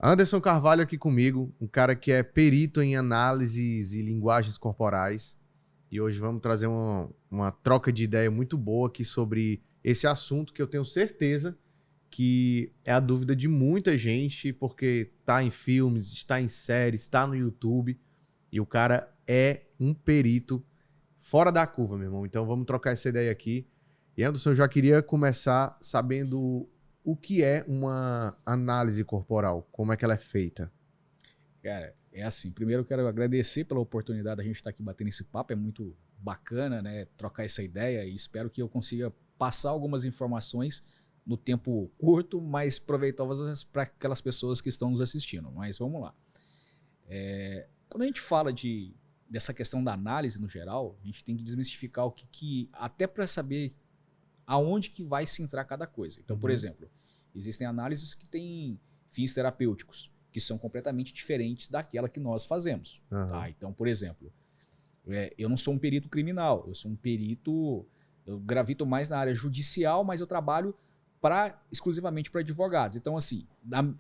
Anderson Carvalho aqui comigo, um cara que é perito em análises e linguagens corporais. E hoje vamos trazer uma troca de ideia muito boa aqui sobre esse assunto que eu tenho certeza que é a dúvida de muita gente, porque está em filmes, está em séries, está no YouTube. E o cara é um perito fora da curva, meu irmão. Então vamos trocar essa ideia aqui. E Anderson, eu já queria começar sabendo o que é uma análise corporal, como é que ela é feita. Cara, é assim, primeiro eu quero agradecer pela oportunidade da gente estar aqui batendo esse papo, é muito bacana, né, trocar essa ideia e espero que eu consiga passar algumas informações no tempo curto, mas proveitosas para aquelas pessoas que estão nos assistindo. Mas vamos lá. Quando a gente fala dessa questão da análise no geral, a gente tem que desmistificar o que até para saber aonde que vai se entrar cada coisa. Então, por exemplo, existem análises que têm fins terapêuticos, que são completamente diferentes daquela que nós fazemos. Tá? Então, por exemplo, eu não sou um perito criminal, eu sou um perito, eu gravito mais na área judicial, mas eu trabalho exclusivamente para advogados. Então, assim,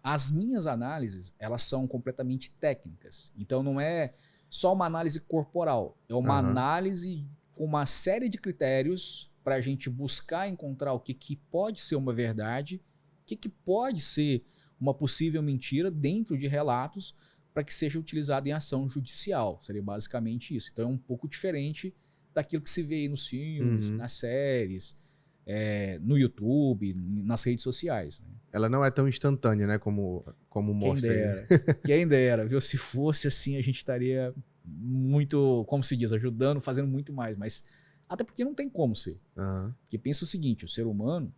as minhas análises, elas são completamente técnicas. Então, não é só uma análise corporal, é uma análise com uma série de critérios para a gente buscar encontrar o que pode ser uma verdade, o que pode ser uma possível mentira dentro de relatos para que seja utilizado em ação judicial. Seria basicamente isso. Então é um pouco diferente daquilo que se vê aí nos filmes, nas séries, no YouTube, nas redes sociais. Né? Ela não é tão instantânea, né, como mostra aí. Quem dera, viu? Se fosse assim, a gente estaria muito, como se diz, ajudando, fazendo muito mais. Mas até porque não tem como ser. Porque pensa o seguinte, o ser humano,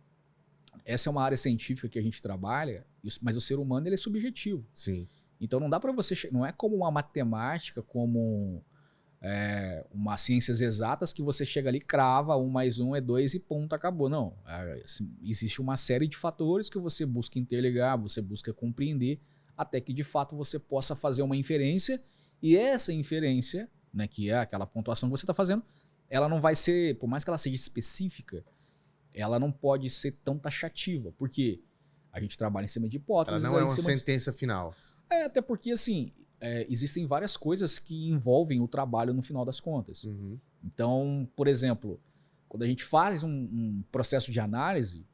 essa é uma área científica que a gente trabalha, mas o ser humano ele é subjetivo. Sim. Então não dá para você, não é como uma matemática, como uma ciências exatas que você chega ali, crava 1 mais 1 é 2 e ponto, acabou. Não, existe uma série de fatores que você busca interligar, você busca compreender, até que de fato você possa fazer uma inferência, e essa inferência, né, que é aquela pontuação que você está fazendo, ela não vai ser, por mais que ela seja específica, ela não pode ser tão taxativa, porque a gente trabalha em cima de hipóteses. Ela não é uma sentença final. Até porque, assim, existem várias coisas que envolvem o trabalho no final das contas. Então, por exemplo, quando a gente faz um processo de análise,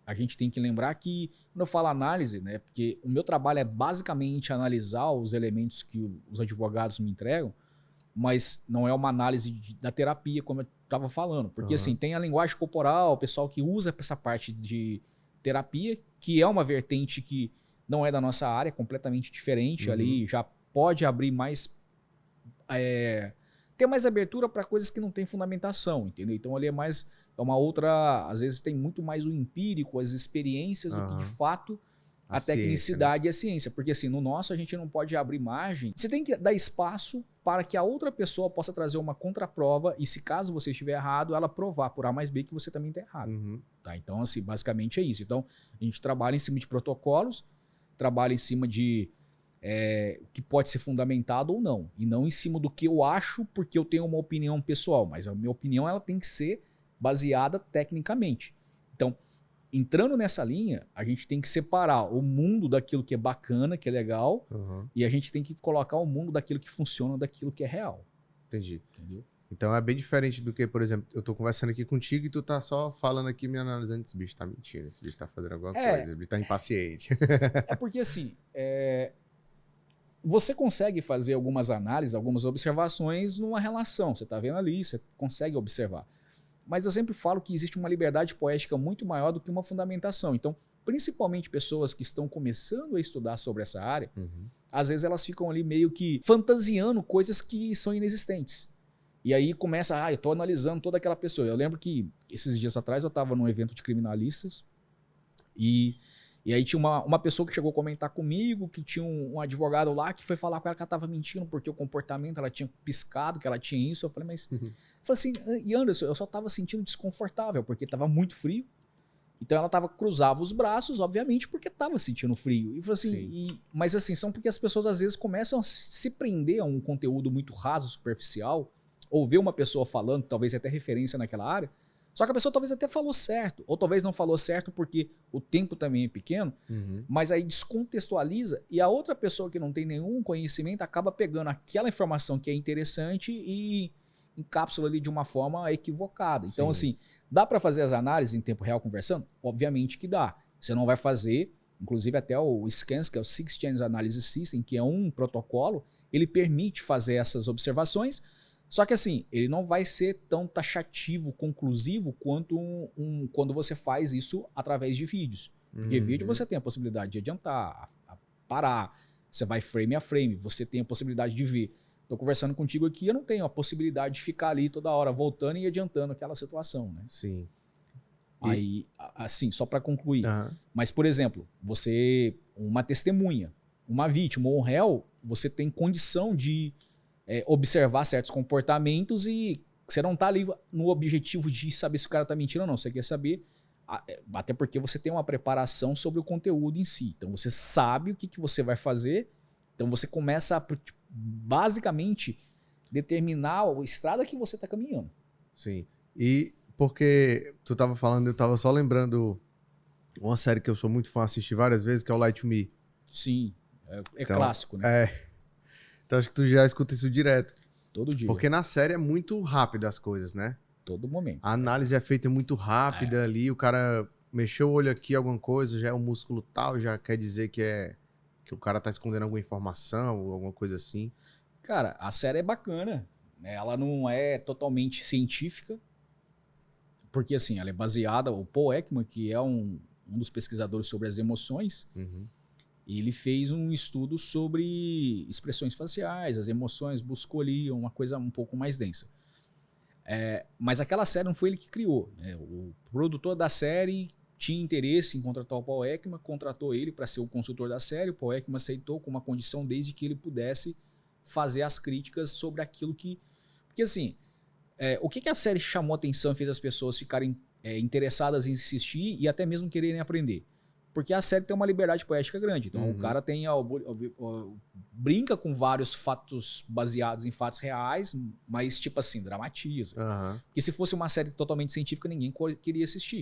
a gente tem que lembrar que, quando eu falo análise, né, porque o meu trabalho é basicamente analisar os elementos que os advogados me entregam, mas não é uma análise da terapia, como eu estava falando. Porque, assim, tem a linguagem corporal, o pessoal que usa essa parte de terapia, que é uma vertente que não é da nossa área, é completamente diferente. Ali já pode abrir mais... ter mais abertura para coisas que não tem fundamentação, entendeu? Então, ali é uma outra... Às vezes tem muito mais o empírico, as experiências, do que, de fato, a tecnicidade, né? E a ciência. Porque, assim, no nosso a gente não pode abrir margem. Você tem que dar espaço para que a outra pessoa possa trazer uma contraprova e, se caso você estiver errado, ela provar por A mais B que você também está errado. Tá? Então, assim, basicamente é isso. Então, a gente trabalha em cima de protocolos, trabalha em cima de que pode ser fundamentado ou não. E não em cima do que eu acho porque eu tenho uma opinião pessoal. Mas a minha opinião ela tem que ser baseada tecnicamente. Então, entrando nessa linha, a gente tem que separar o mundo daquilo que é bacana, que é legal, e a gente tem que colocar o mundo daquilo que funciona, daquilo que é real. Entendi. Entendeu? Então é bem diferente do que, por exemplo, eu tô conversando aqui contigo e tu tá só falando aqui, me analisando, esse bicho tá mentindo, esse bicho tá fazendo alguma coisa, esse bicho tá impaciente. É porque assim, você consegue fazer algumas análises, algumas observações numa relação, você tá vendo ali, você consegue observar. Mas eu sempre falo que existe uma liberdade poética muito maior do que uma fundamentação. Então, principalmente pessoas que estão começando a estudar sobre essa área, às vezes elas ficam ali meio que fantasiando coisas que são inexistentes. E aí começa, eu estou analisando toda aquela pessoa. Eu lembro que esses dias atrás eu estava num evento de criminalistas e aí tinha uma pessoa que chegou a comentar comigo que tinha um advogado lá que foi falar com ela que ela estava mentindo porque o comportamento, ela tinha piscado, que ela tinha isso. Eu falei, mas... Eu falei assim, e Anderson, eu só estava sentindo desconfortável porque estava muito frio. Então ela cruzava os braços, obviamente, porque estava sentindo frio. E falei assim, mas assim, são porque as pessoas às vezes começam a se prender a um conteúdo muito raso, superficial, ou ver uma pessoa falando, talvez até referência naquela área, Só que a pessoa talvez até falou certo, ou talvez não falou certo porque o tempo também é pequeno, mas aí descontextualiza e a outra pessoa que não tem nenhum conhecimento acaba pegando aquela informação que é interessante e encapsula ali de uma forma equivocada. Então, assim, dá para fazer as análises em tempo real conversando? Obviamente que dá. Você não vai fazer, inclusive até o SCANS, que é o Six Channel Analysis System, que é um protocolo, ele permite fazer essas observações. Só que assim, ele não vai ser tão taxativo, conclusivo, quanto quando você faz isso através de vídeos. Porque vídeo você tem a possibilidade de adiantar, parar, você vai frame a frame, você tem a possibilidade de ver. Estou conversando contigo aqui, eu não tenho a possibilidade de ficar ali toda hora voltando e adiantando aquela situação, né? Sim. Aí, assim, só para concluir. Mas, por exemplo, você, uma testemunha, uma vítima ou um réu, você tem condição de observar certos comportamentos e você não tá ali no objetivo de saber se o cara tá mentindo ou não. Você quer saber, até porque você tem uma preparação sobre o conteúdo em si. Então você sabe o que você vai fazer. Então você começa a, basicamente, determinar a estrada que você tá caminhando. Sim. E porque tu tava falando, eu tava só lembrando uma série que eu sou muito fã, assisti várias vezes, que é o Lie to Me. Sim. Então, clássico, né? Então acho que tu já escuta isso direto. Todo dia. Porque na série é muito rápido as coisas, né? Todo momento. A análise é feita muito rápida ali, o cara mexeu o olho aqui, alguma coisa, já é um músculo tal, já quer dizer que o cara tá escondendo alguma informação ou alguma coisa assim. Cara, a série é bacana. Ela não é totalmente científica, porque assim, ela é baseada, o Paul Ekman, que é um dos pesquisadores sobre as emoções, ele fez um estudo sobre expressões faciais, as emoções, buscou ali uma coisa um pouco mais densa. Mas aquela série não foi ele que criou. O produtor da série tinha interesse em contratar o Paul Ekman, contratou ele para ser o consultor da série, o Paul Ekman aceitou com uma condição desde que ele pudesse fazer as críticas sobre aquilo que... Porque assim, o que a série chamou atenção e fez as pessoas ficarem interessadas em assistir e até mesmo quererem aprender? Porque a série tem uma liberdade poética grande. Então o cara tem brinca com vários fatos baseados em fatos reais, mas tipo assim, dramatiza. Porque se fosse uma série totalmente científica, ninguém queria assistir.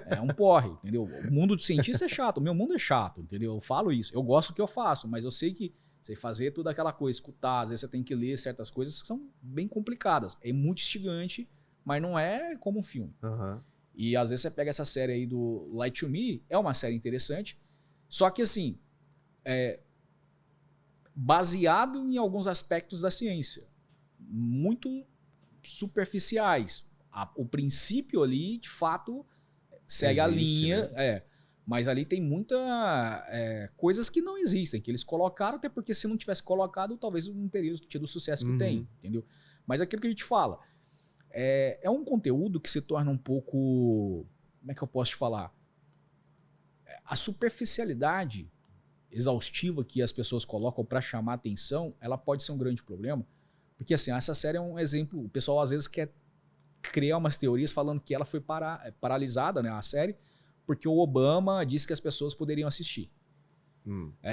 É um porre, entendeu? O mundo do cientista é chato, o meu mundo é chato, entendeu? Eu falo isso. Eu gosto do que eu faço, mas eu sei que você fazer toda aquela coisa, escutar, às vezes você tem que ler certas coisas que são bem complicadas. É muito instigante, mas não é como um filme. E às vezes você pega essa série aí do Lie to Me, é uma série interessante, só que assim, baseado em alguns aspectos da ciência, muito superficiais. O princípio ali, de fato, segue a linha, né? Mas ali tem muita coisas que não existem, que eles colocaram, até porque se não tivesse colocado, talvez não teria tido o sucesso que tem, entendeu? Mas aquilo que a gente fala, é um conteúdo que se torna um pouco... Como é que eu posso te falar? A superficialidade exaustiva que as pessoas colocam para chamar atenção, ela pode ser um grande problema. Porque assim, essa série é um exemplo... O pessoal às vezes quer criar umas teorias falando que ela foi paralisada, né, a série, porque o Obama disse que as pessoas poderiam assistir.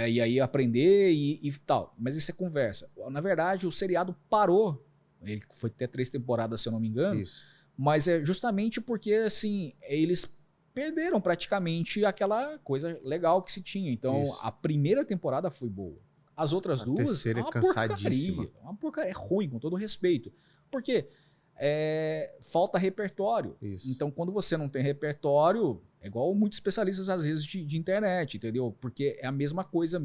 E aí aprender e tal. Mas isso é conversa. Na verdade, o seriado parou. Ele foi até 3 temporadas, se eu não me engano. Isso. Mas é justamente porque, assim, eles perderam praticamente aquela coisa legal que se tinha. Então, a primeira temporada foi boa. As outras duas, terceira é cansadíssima. Uma porcaria, é ruim, com todo respeito. Por quê? Falta repertório. Isso. Então, quando você não tem repertório, é igual muitos especialistas, às vezes, de internet, entendeu? Porque é a mesma coisa,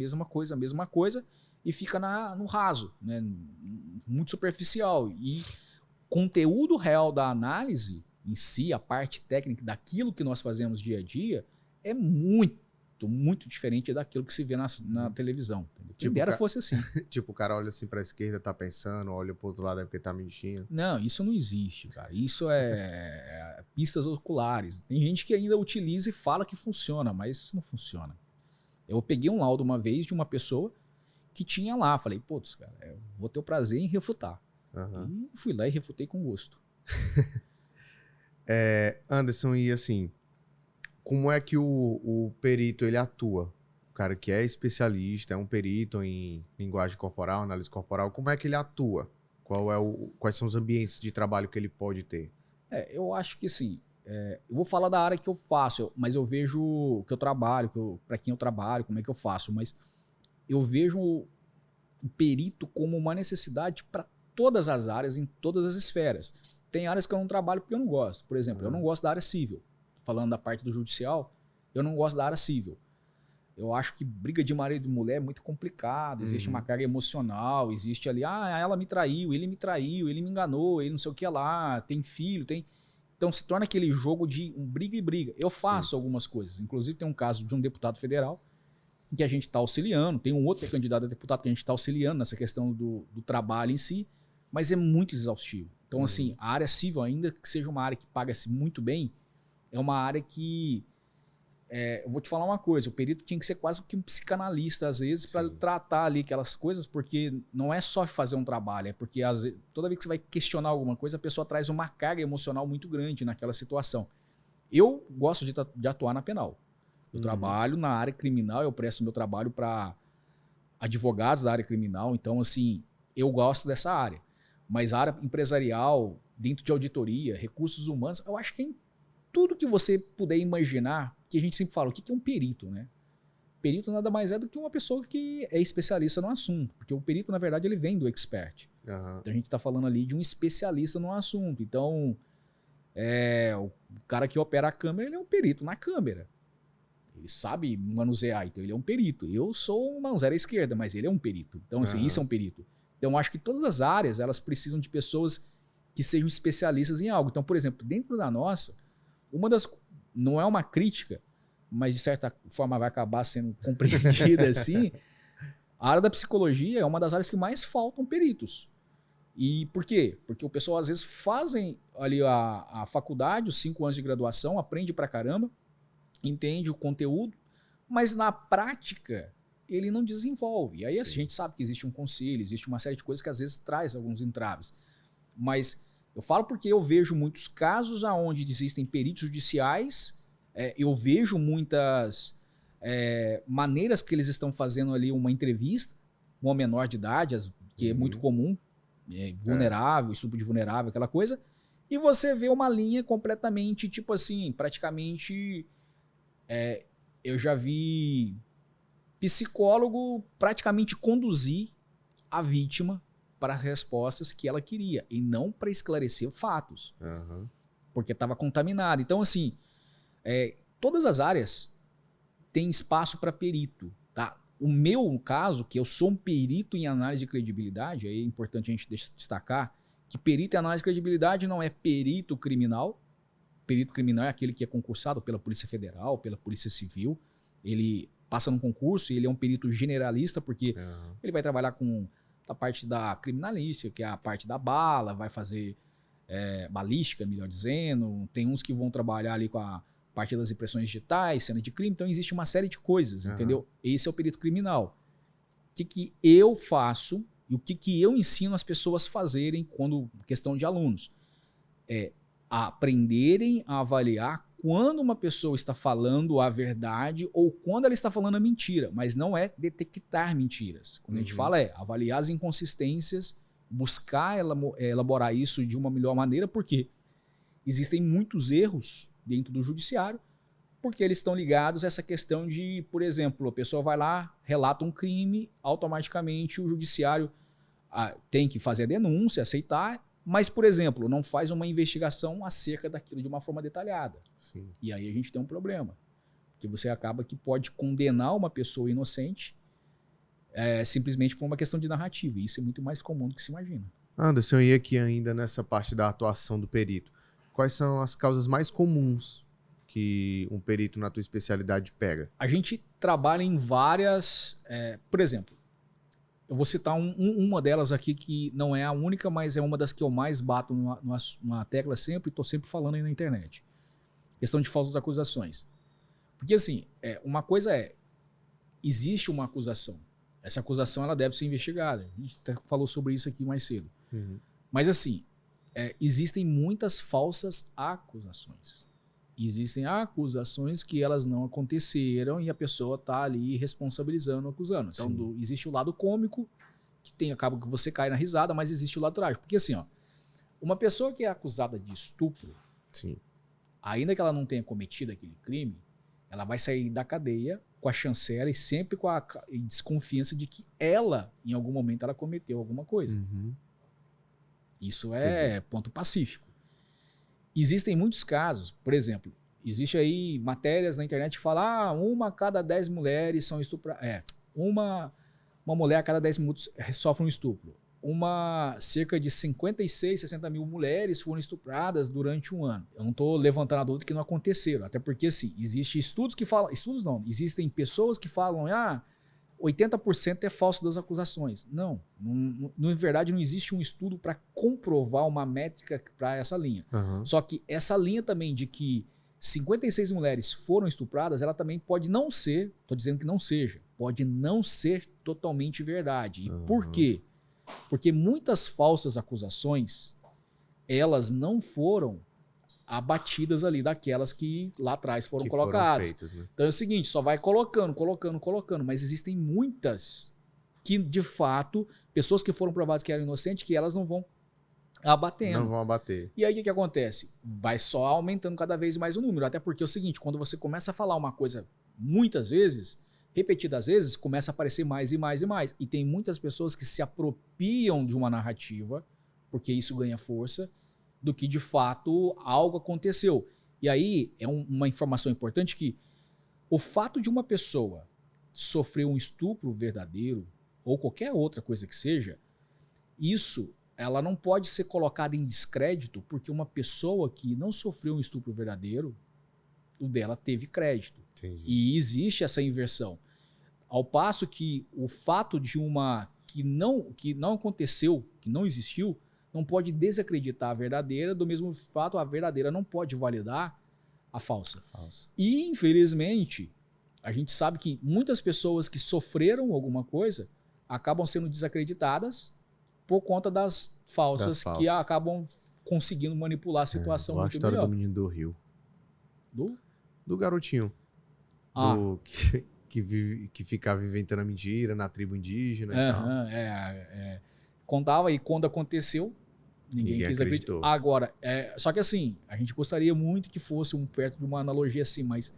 e fica no raso, né? Muito superficial. E conteúdo real da análise em si, a parte técnica daquilo que nós fazemos dia a dia, é muito diferente daquilo que se vê na televisão. Quem dera fosse assim. Tipo, o cara olha assim pra esquerda, tá pensando, olha pro outro lado é porque tá mentindo. Não, isso não existe, cara. Isso é pistas oculares. Tem gente que ainda utiliza e fala que funciona, mas isso não funciona. Eu peguei um laudo uma vez de uma pessoa que tinha lá. Falei, putz, cara, vou ter o prazer em refutar. E fui lá e refutei com gosto. Anderson, e assim, como é que o perito ele atua? O cara que é especialista, é um perito em linguagem corporal, análise corporal, como é que ele atua? Quais são os ambientes de trabalho que ele pode ter? Eu acho que assim, eu vou falar da área que eu faço, mas eu vejo que eu trabalho, para quem eu trabalho, como é que eu faço, mas eu vejo o perito como uma necessidade para todas as áreas, em todas as esferas. Tem áreas que eu não trabalho porque eu não gosto. Por exemplo, eu não gosto da área civil. Falando da parte do judicial, eu não gosto da área civil. Eu acho que briga de marido e mulher é muito complicado, existe uma carga emocional, existe ali, ela me traiu, ele me enganou, ele não sei o que lá, tem filho, tem... Então se torna aquele jogo de briga e briga. Eu faço algumas coisas, inclusive tem um caso de um deputado federal em que a gente está auxiliando, tem um outro candidato a deputado que a gente está auxiliando nessa questão do trabalho em si, mas é muito exaustivo. Então assim, a área civil, ainda que seja uma área que paga-se muito bem, é uma área que... eu vou te falar uma coisa, o perito tinha que ser quase que um psicanalista, às vezes, para tratar ali aquelas coisas, porque não é só fazer um trabalho, é porque às vezes, toda vez que você vai questionar alguma coisa, a pessoa traz uma carga emocional muito grande naquela situação. Eu gosto de atuar na penal. Eu trabalho na área criminal, eu presto meu trabalho para advogados da área criminal, então, assim, eu gosto dessa área. Mas a área empresarial, dentro de auditoria, recursos humanos, eu acho que é tudo que você puder imaginar, que a gente sempre fala, o que é um perito, né? Perito nada mais é do que uma pessoa que é especialista no assunto, porque o perito, na verdade, ele vem do expert. Então a gente está falando ali de um especialista no assunto. Então, o cara que opera a câmera, ele é um perito na câmera. Ele sabe manusear, então ele é um perito. Eu sou um manuseiro à esquerda, mas ele é um perito. Então, assim, isso é um perito. Então, acho que todas as áreas, elas precisam de pessoas que sejam especialistas em algo. Então, por exemplo, dentro da nossa, não é uma crítica, mas de certa forma vai acabar sendo compreendida assim, a área da psicologia é uma das áreas que mais faltam peritos. E por quê? Porque o pessoal às vezes fazem ali a faculdade, os 5 anos de graduação, aprende pra caramba, entende o conteúdo, mas na prática ele não desenvolve. E aí a gente sabe que existe um conselho, existe uma série de coisas que às vezes traz alguns entraves. Mas eu falo porque eu vejo muitos casos onde existem peritos judiciais, eu vejo muitas maneiras que eles estão fazendo ali uma entrevista com uma menor de idade, que é muito comum, vulnerável, estupro de vulnerável, aquela coisa, e você vê uma linha completamente, tipo assim, praticamente... eu já vi psicólogo praticamente conduzir a vítima para as respostas que ela queria e não para esclarecer fatos, porque estava contaminado. Então, assim, todas as áreas têm espaço para perito. Tá? O meu caso, que eu sou um perito em análise de credibilidade, aí é importante a gente destacar que perito em análise de credibilidade não é perito criminal. Perito criminal é aquele que é concursado pela Polícia Federal, pela Polícia Civil. Ele passa num concurso e ele é um perito generalista, porque ele vai trabalhar com a parte da criminalística, que é a parte da bala, vai fazer balística, melhor dizendo. Tem uns que vão trabalhar ali com a parte das impressões digitais, cena de crime. Então existe uma série de coisas, entendeu? Esse é o perito criminal. O que eu faço e o que eu ensino as pessoas a fazerem quando questão de alunos? Aprenderem a avaliar quando uma pessoa está falando a verdade ou quando ela está falando a mentira, mas não é detectar mentiras. Quando a gente fala avaliar as inconsistências, buscar elaborar isso de uma melhor maneira, porque existem muitos erros dentro do judiciário, porque eles estão ligados a essa questão de, por exemplo, a pessoa vai lá, relata um crime, automaticamente o judiciário tem que fazer a denúncia, aceitar, mas, por exemplo, não faz uma investigação acerca daquilo de uma forma detalhada. Sim. E aí a gente tem um problema. Porque você acaba que pode condenar uma pessoa inocente simplesmente por uma questão de narrativa. E isso é muito mais comum do que se imagina. Anderson, e aqui ainda nessa parte da atuação do perito, quais são as causas mais comuns que um perito na tua especialidade pega? A gente trabalha em várias... por exemplo, eu vou citar uma delas aqui que não é a única, mas é uma das que eu mais bato numa tecla sempre e estou sempre falando aí na internet. Questão de falsas acusações. Porque assim, uma coisa existe uma acusação. Essa acusação ela deve ser investigada. A gente até falou sobre isso aqui mais cedo. Mas assim, existem muitas falsas acusações. Existem acusações que elas não aconteceram e a pessoa está ali responsabilizando, acusando. Então, existe o lado cômico, que acaba que você cai na risada, mas existe o lado trágico. Porque assim, Uma pessoa que é acusada de estupro, Sim. ainda que ela não tenha cometido aquele crime, ela vai sair da cadeia com a chancela e sempre com a desconfiança de que ela, em algum momento, ela cometeu alguma coisa. Uhum. Isso é ponto pacífico. Existem muitos casos, por exemplo, existe aí matérias na internet que falam uma a cada 10 mulheres são estupradas. Uma mulher a cada 10 minutos sofre um estupro. Cerca de 56, 60 mil mulheres foram estupradas durante um ano. Eu não estou levantando a dúvida que não aconteceram, até porque, sim, existem estudos que falam... Estudos não, existem pessoas que falam 80% é falso das acusações. Não, na verdade não existe um estudo para comprovar uma métrica para essa linha. Uhum. Só que essa linha também de que 56 mulheres foram estupradas, ela também pode não ser, estou dizendo que não seja, pode não ser totalmente verdade. E por quê? Porque muitas falsas acusações, elas não foram abatidas ali daquelas que lá atrás foram colocadas. Feitas, né? Então é o seguinte, só vai colocando, mas existem muitas que, de fato, pessoas que foram provadas que eram inocentes, que elas não vão abatendo. Não vão abater. E aí o que acontece? Vai só aumentando cada vez mais o número. Até porque é o seguinte, quando você começa a falar uma coisa muitas vezes, repetidas vezes, começa a aparecer mais e mais e mais. E tem muitas pessoas que se apropriam de uma narrativa, porque isso ganha força, do que de fato algo aconteceu. E aí é uma informação importante que o fato de uma pessoa sofrer um estupro verdadeiro, ou qualquer outra coisa que seja, isso ela não pode ser colocada em descrédito porque uma pessoa que não sofreu um estupro verdadeiro, o dela teve crédito. Entendi. E existe essa inversão. Ao passo que o fato de uma que não aconteceu, que não existiu, não pode desacreditar a verdadeira, do mesmo fato a verdadeira não pode validar a falsa. E, infelizmente, a gente sabe que muitas pessoas que sofreram alguma coisa acabam sendo desacreditadas por conta das falsas que acabam conseguindo manipular a situação muito melhor. A história do menino do Rio. Do garotinho. Que ficava inventando a mentira na tribo indígena e tal. Contava e quando aconteceu, ninguém quis acreditar. Agora, só que assim, a gente gostaria muito que fosse perto de uma analogia assim, mas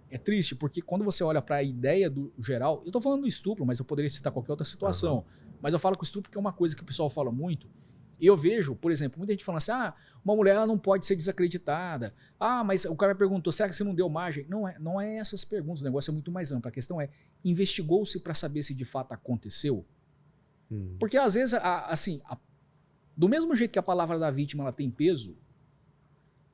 é triste, porque quando você olha para a ideia do geral, eu tô falando do estupro, mas eu poderia citar qualquer outra situação, mas eu falo que o estupro que é uma coisa que o pessoal fala muito, e eu vejo, por exemplo, muita gente falando assim, uma mulher ela não pode ser desacreditada, mas o cara perguntou, será que você não deu margem? Não é essas perguntas, o negócio é muito mais amplo, a questão é, investigou-se para saber se de fato aconteceu? Porque às vezes, do mesmo jeito que a palavra da vítima ela tem peso,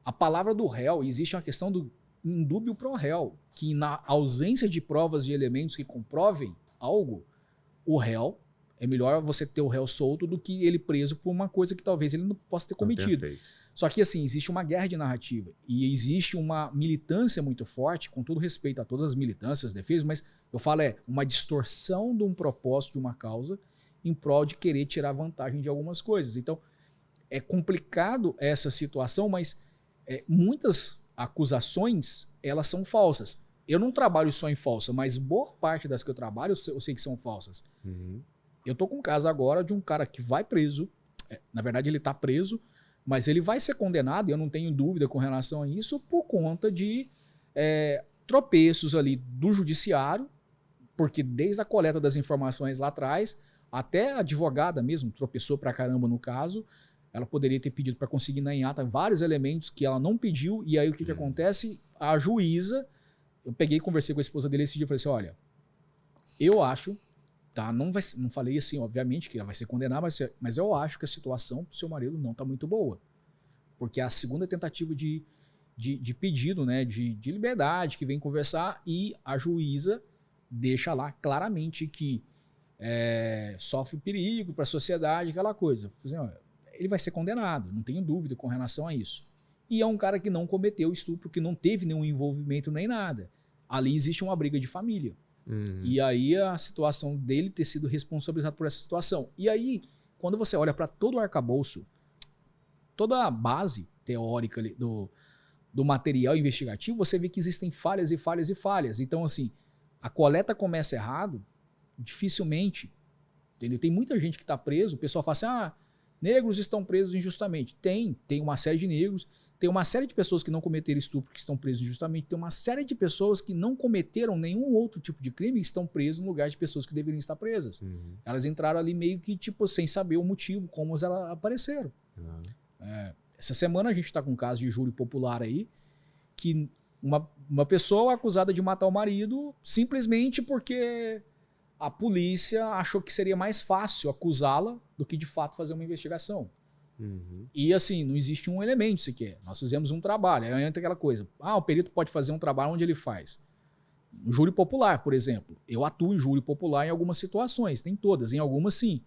a palavra do réu, existe uma questão do indúbio pro réu, que na ausência de provas e elementos que comprovem algo, o réu, é melhor você ter o réu solto do que ele preso por uma coisa que talvez ele não possa ter cometido. Só que assim, existe uma guerra de narrativa e existe uma militância muito forte, com todo respeito a todas as militâncias, defesas, mas eu falo uma distorção de um propósito, de uma causa, em prol de querer tirar vantagem de algumas coisas. Então, é complicado essa situação, mas muitas acusações, elas são falsas. Eu não trabalho só em falsa, mas boa parte das que eu trabalho, eu sei que são falsas. Eu tô com um caso agora de um cara que vai preso, na verdade ele está preso, mas ele vai ser condenado, e eu não tenho dúvida com relação a isso, por conta de tropeços ali do judiciário, porque desde a coleta das informações lá atrás, até a advogada mesmo tropeçou pra caramba no caso, ela poderia ter pedido para conseguir na ata vários elementos que ela não pediu, e aí o que acontece? A juíza, eu peguei e conversei com a esposa dele esse dia e falei assim, olha, eu acho, tá, não falei assim, obviamente, que ela vai ser condenada, mas eu acho que a situação pro seu marido não tá muito boa, porque é a segunda tentativa de pedido, né, de liberdade, que vem conversar, e a juíza deixa lá claramente que sofre perigo para a sociedade, aquela coisa. Assim, ele vai ser condenado, não tenho dúvida com relação a isso. E é um cara que não cometeu estupro, que não teve nenhum envolvimento nem nada. Ali existe uma briga de família. E aí a situação dele ter sido responsabilizado por essa situação. E aí, quando você olha para todo o arcabouço, toda a base teórica ali do material investigativo, você vê que existem falhas e falhas e falhas. Então, assim, a coleta começa errado, dificilmente, entendeu? Tem muita gente que está preso, o pessoal fala assim, negros estão presos injustamente. Tem uma série de negros, tem uma série de pessoas que não cometeram estupro que estão presos injustamente, tem uma série de pessoas que não cometeram nenhum outro tipo de crime e estão presas no lugar de pessoas que deveriam estar presas. Elas entraram ali meio que tipo sem saber o motivo, como elas apareceram. Essa semana a gente está com um caso de júri popular aí, que uma pessoa acusada de matar o marido simplesmente porque a polícia achou que seria mais fácil acusá-la do que de fato fazer uma investigação. E assim, não existe um elemento sequer. Nós fizemos um trabalho. Aí entra aquela coisa. O perito pode fazer um trabalho onde ele faz. No júri popular, por exemplo. Eu atuo em júri popular em algumas situações. Tem todas. Em algumas, sim.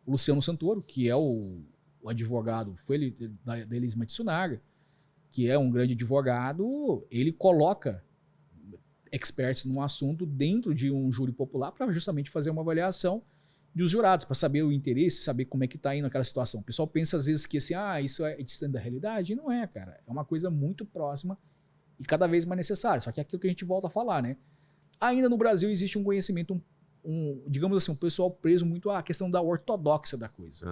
O Luciano Santoro, que é o advogado, foi ele da Elise Matsunaga, que é um grande advogado, ele coloca experts num assunto dentro de um júri popular para justamente fazer uma avaliação dos jurados, para saber o interesse, saber como é que está indo aquela situação. O pessoal pensa às vezes que assim, isso é distante da realidade. E não é, cara. É uma coisa muito próxima e cada vez mais necessária. Só que é aquilo que a gente volta a falar, né? Ainda no Brasil existe um conhecimento, digamos assim, um pessoal preso muito à questão da ortodoxia da coisa.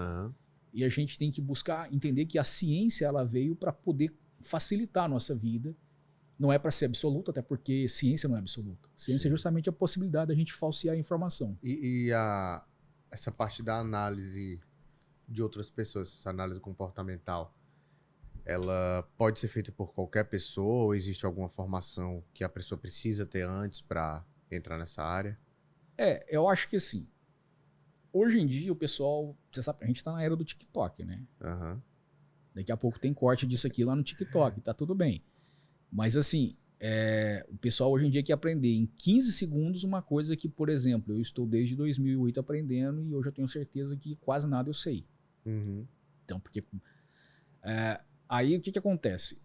E a gente tem que buscar entender que a ciência ela veio para poder facilitar a nossa vida. Não é para ser absoluta, até porque ciência não é absoluta. Ciência é justamente a possibilidade da gente falsear a informação. Essa parte da análise de outras pessoas, essa análise comportamental, ela pode ser feita por qualquer pessoa ou existe alguma formação que a pessoa precisa ter antes para entrar nessa área? Eu acho que assim, hoje em dia o pessoal, você sabe, a gente tá na era do TikTok, né? Daqui a pouco tem corte disso aqui lá no TikTok, tá tudo bem. Mas assim, o pessoal hoje em dia quer aprender em 15 segundos uma coisa que, por exemplo, eu estou desde 2008 aprendendo e hoje eu tenho certeza que quase nada eu sei. Então, porque... aí o que acontece?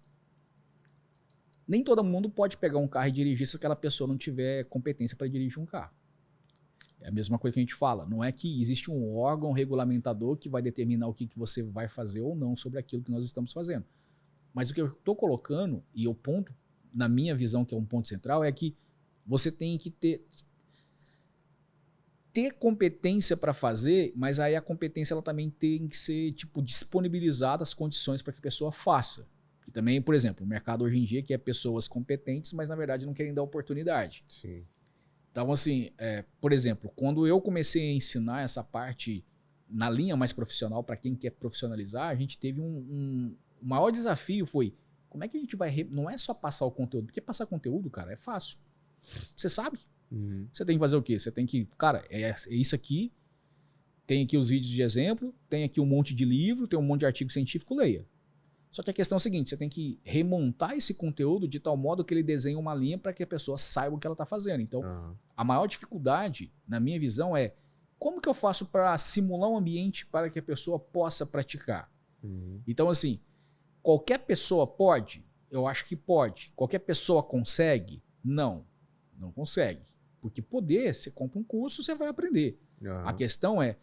Nem todo mundo pode pegar um carro e dirigir se aquela pessoa não tiver competência para dirigir um carro. É a mesma coisa que a gente fala. Não é que existe um órgão regulamentador que vai determinar o que você vai fazer ou não sobre aquilo que nós estamos fazendo. Mas o que eu estou colocando, e o ponto, na minha visão, que é um ponto central, é que você tem que ter competência para fazer, mas aí a competência ela também tem que ser disponibilizada as condições para que a pessoa faça. E também, por exemplo, o mercado hoje em dia que é pessoas competentes, mas na verdade não querem dar oportunidade. Sim. Então, assim, por exemplo, quando eu comecei a ensinar essa parte na linha mais profissional para quem quer profissionalizar, a gente teve o maior desafio foi como é que a gente vai... Não é só passar o conteúdo, porque passar conteúdo, cara, é fácil. Você sabe. Você tem que fazer o quê? Você tem que... Cara, é isso aqui, tem aqui os vídeos de exemplo, tem aqui um monte de livro, tem um monte de artigo científico, leia. Só que a questão é a seguinte, você tem que remontar esse conteúdo de tal modo que ele desenhe uma linha para que a pessoa saiba o que ela está fazendo. Então, a maior dificuldade, na minha visão, é como que eu faço para simular um ambiente para que a pessoa possa praticar? Então, assim, qualquer pessoa pode? Eu acho que pode. Qualquer pessoa consegue? Não consegue. Porque poder, você compra um curso, você vai aprender. A questão é,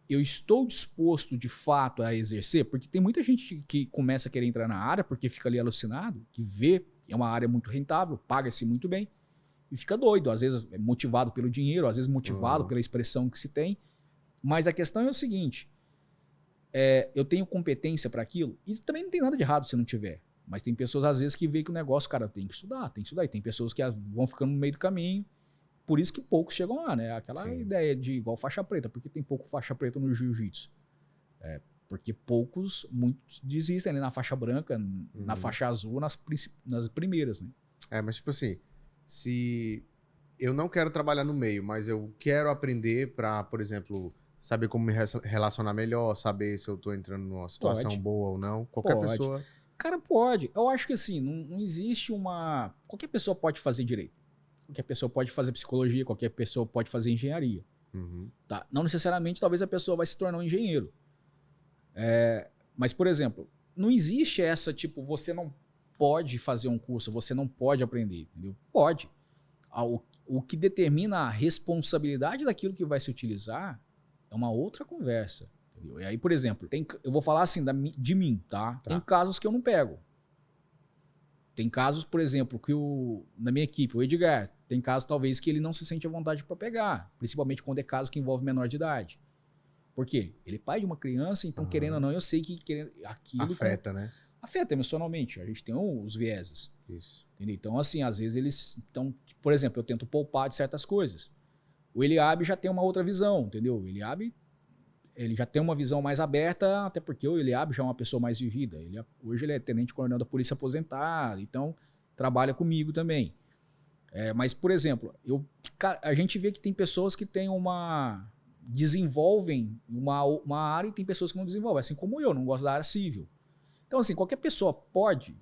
eu estou disposto de fato a exercer? Porque tem muita gente que começa a querer entrar na área porque fica ali alucinado, que vê, é uma área muito rentável, paga-se muito bem e fica doido. Às vezes é motivado pelo dinheiro, às vezes motivado pela expressão que se tem. Mas a questão é o seguinte, eu tenho competência para aquilo e também não tem nada de errado se não tiver. Mas tem pessoas às vezes que veem que o negócio, cara, tem que estudar. E tem pessoas que vão ficando no meio do caminho. Por isso que poucos chegam lá, né? Aquela ideia de igual faixa preta. Por que tem pouco faixa preta no jiu-jitsu? Porque muitos desistem ali na faixa branca, na faixa azul, nas primeiras, né? Mas tipo assim, se eu não quero trabalhar no meio, mas eu quero aprender para, por exemplo, saber como me relacionar melhor, saber se eu tô entrando numa situação boa ou não. Qualquer pessoa... Cara, pode. Eu acho que assim, não existe uma... Qualquer pessoa pode fazer direito. Qualquer pessoa pode fazer psicologia, qualquer pessoa pode fazer engenharia. Tá? Não necessariamente, talvez a pessoa vai se tornar um engenheiro. Mas, por exemplo, não existe essa, você não pode fazer um curso, você não pode aprender. Entendeu? Pode. O que determina a responsabilidade daquilo que vai se utilizar é uma outra conversa. Entendeu? E aí, por exemplo, eu vou falar assim de mim, tá? Tem casos que eu não pego. Tem casos, por exemplo, que na minha equipe, o Edgar, tem casos talvez que ele não se sente à vontade para pegar, principalmente quando é caso que envolve menor de idade. Por quê? Ele é pai de uma criança, então querendo ou não, eu sei que aquilo... Afeta, né? Afeta emocionalmente. A gente tem os vieses. Isso. Entendeu? Então, assim, às vezes eles estão... Por exemplo, eu tento poupar de certas coisas. O Eliabe já tem uma outra visão, entendeu? O Eliabe, ele já tem uma visão mais aberta, até porque o Eliabe já é uma pessoa mais vivida. Hoje ele é tenente-coronel da polícia aposentado, então trabalha comigo também. Mas, por exemplo, a gente vê que tem pessoas que têm desenvolvem uma área e tem pessoas que não desenvolvem, assim como eu, não gosto da área civil. Então, assim, qualquer pessoa pode.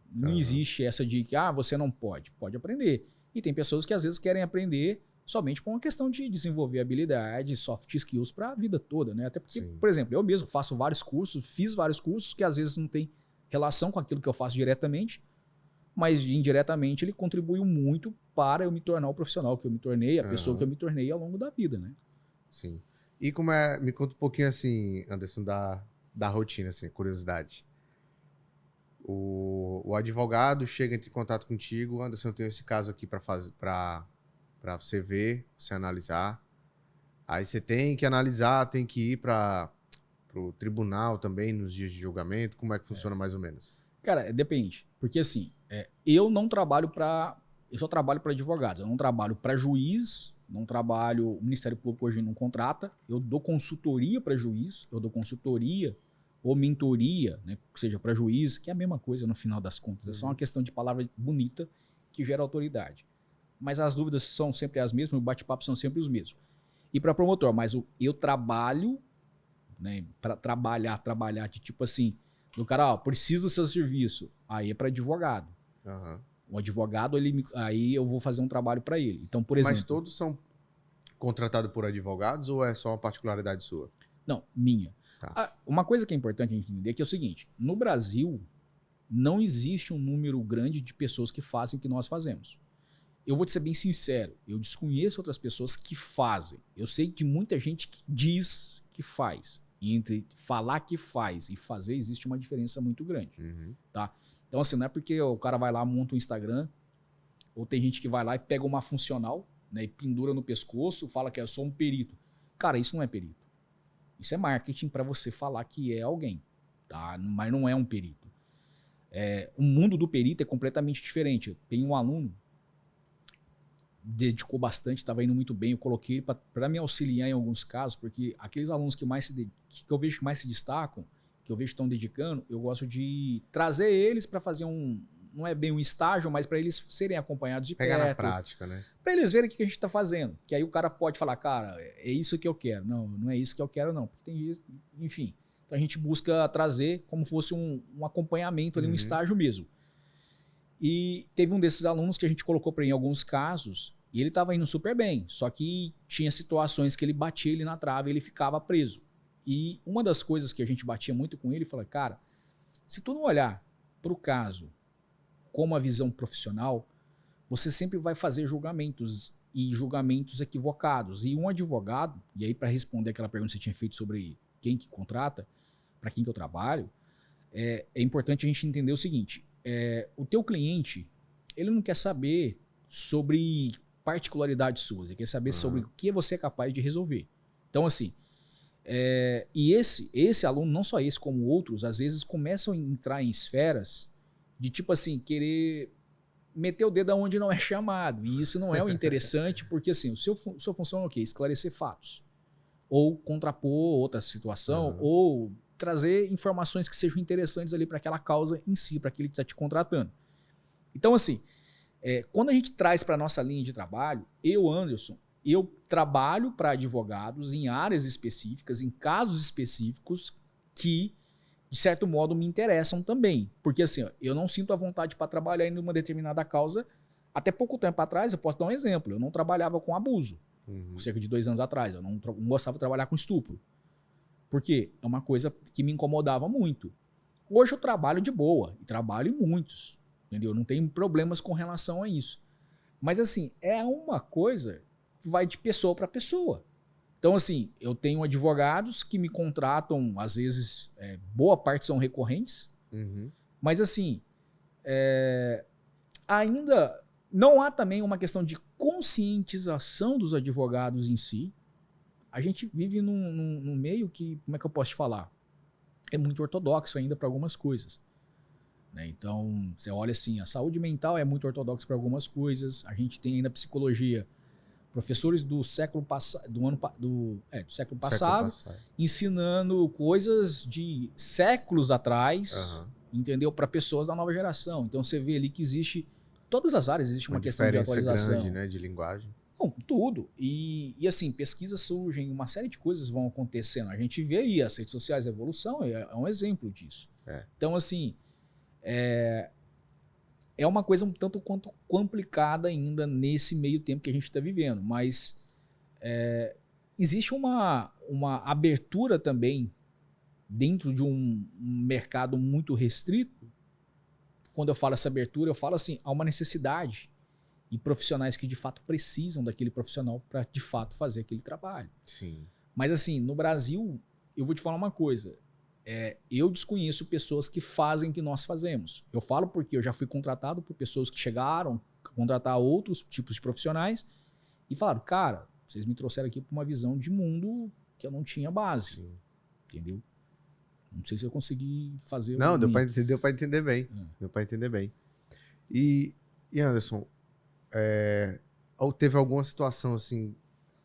Não existe essa de que você não pode. Pode aprender. E tem pessoas que às vezes querem aprender somente por uma questão de desenvolver habilidades, soft skills para a vida toda, né? Até porque, por exemplo, eu mesmo faço vários cursos, fiz vários cursos que às vezes não tem relação com aquilo que eu faço diretamente, mas indiretamente ele contribuiu muito para eu me tornar o profissional que eu me tornei, a pessoa que eu me tornei ao longo da vida, né? Sim. E como é, me conta um pouquinho assim, Anderson, da rotina, assim, curiosidade. O advogado chega, entra em contato contigo, Anderson, eu tenho esse caso aqui para você ver, você analisar. Aí você tem que analisar, tem que ir para o tribunal também nos dias de julgamento. Como é que funciona mais ou menos? Cara, depende. Porque assim, eu não trabalho para... Eu só trabalho para advogados. Eu não trabalho para juiz, não trabalho... O Ministério Público hoje não contrata. Eu dou consultoria para juiz, eu dou consultoria ou mentoria, né, seja para juiz, que é a mesma coisa no final das contas. É só uma questão de palavra bonita que gera autoridade. Mas as dúvidas são sempre as mesmas, os bate-papos são sempre os mesmos. E para promotor, mas eu trabalho, né, para trabalhar de tipo assim, do cara, preciso do seu serviço, aí é para advogado. O advogado, aí eu vou fazer um trabalho para ele. Então, por exemplo... Mas todos são contratados por advogados ou é só uma particularidade sua? Não, minha. Tá. Uma coisa que é importante a gente entender é que é o seguinte, no Brasil não existe um número grande de pessoas que fazem o que nós fazemos. Eu vou te ser bem sincero, eu desconheço outras pessoas que fazem. Eu sei de muita gente que diz que faz. E entre falar que faz e fazer existe uma diferença muito grande. Tá? Então assim, não é porque o cara vai lá, monta um Instagram, ou tem gente que vai lá e pega uma funcional, né, e pendura no pescoço, fala que eu sou um perito. Cara, isso não é perito. Isso é marketing para você falar que é alguém, tá? Mas não é um perito. O mundo do perito é completamente diferente. Tem um aluno, dedicou bastante, estava indo muito bem, eu coloquei ele para me auxiliar em alguns casos, porque aqueles alunos que eu vejo que mais se destacam, que eu vejo que estão dedicando, eu gosto de trazer eles para fazer não é bem um estágio, mas para eles serem acompanhados de perto. Pegar na prática, né? Para eles verem o que a gente está fazendo. Que aí o cara pode falar, cara, é isso que eu quero. Não, não é isso que eu quero, não. Porque tem isso, enfim. Então a gente busca trazer como fosse um acompanhamento ali, um estágio mesmo. E teve um desses alunos que a gente colocou para ir em alguns casos, e ele estava indo super bem, só que tinha situações que ele batia ele na trave e ele ficava preso. E uma das coisas que a gente batia muito com ele, falou, cara, se tu não olhar para o caso como a visão profissional, você sempre vai fazer julgamentos, e julgamentos equivocados. E um advogado, e aí para responder aquela pergunta que você tinha feito sobre quem que contrata, para quem que eu trabalho, é importante a gente entender o seguinte, o teu cliente, ele não quer saber sobre particularidades suas, ele quer saber sobre o que você é capaz de resolver. Então assim, e esse aluno, não só esse como outros, às vezes começam a entrar em esferas de tipo assim, querer meter o dedo aonde não é chamado. E isso não é o interessante, porque assim, sua função é o quê? Esclarecer fatos. Ou contrapor outra situação, ou trazer informações que sejam interessantes ali para aquela causa em si, para aquele que está te contratando. Então assim, quando a gente traz para a nossa linha de trabalho, Anderson, eu trabalho para advogados em áreas específicas, em casos específicos que de certo modo me interessam também, porque assim, eu não sinto a vontade para trabalhar em uma determinada causa. Até pouco tempo atrás, eu posso dar um exemplo, eu não trabalhava com abuso, cerca de 2 anos atrás, eu não gostava de trabalhar com estupro, porque é uma coisa que me incomodava muito. Hoje eu trabalho de boa, e trabalho em muitos, entendeu? Eu não tenho problemas com relação a isso, mas assim, é uma coisa que vai de pessoa para pessoa. Então, assim, eu tenho advogados que me contratam, às vezes, boa parte são recorrentes, mas, assim, ainda não há também uma questão de conscientização dos advogados em si, a gente vive num meio que, como é que eu posso te falar? É muito ortodoxo ainda para algumas coisas. Né? Então, você olha assim, a saúde mental é muito ortodoxa para algumas coisas. A gente tem ainda psicologia, professores do século passado, do século passado, ensinando coisas de séculos atrás, entendeu? Para pessoas da nova geração. Então, você vê ali que existe, todas as áreas existe uma questão de atualização. Grande, né, de linguagem. Não, tudo. E assim, pesquisas surgem, uma série de coisas vão acontecendo. A gente vê aí as redes sociais, a evolução é um exemplo disso. Então, assim, é uma coisa um tanto quanto complicada ainda nesse meio tempo que a gente está vivendo. Mas existe uma abertura também dentro de um mercado muito restrito. Quando eu falo essa abertura, eu falo assim, há uma necessidade e profissionais que de fato precisam daquele profissional para de fato fazer aquele trabalho. Sim. Mas assim, no Brasil, eu vou te falar uma coisa. Eu desconheço pessoas que fazem o que nós fazemos. Eu falo porque eu já fui contratado por pessoas que chegaram a contratar outros tipos de profissionais e falaram, cara, vocês me trouxeram aqui para uma visão de mundo que eu não tinha base. Sim. Entendeu? Não sei se eu consegui fazer... Não, deu para entender bem. Deu para entender bem. E Anderson, ou teve alguma situação assim,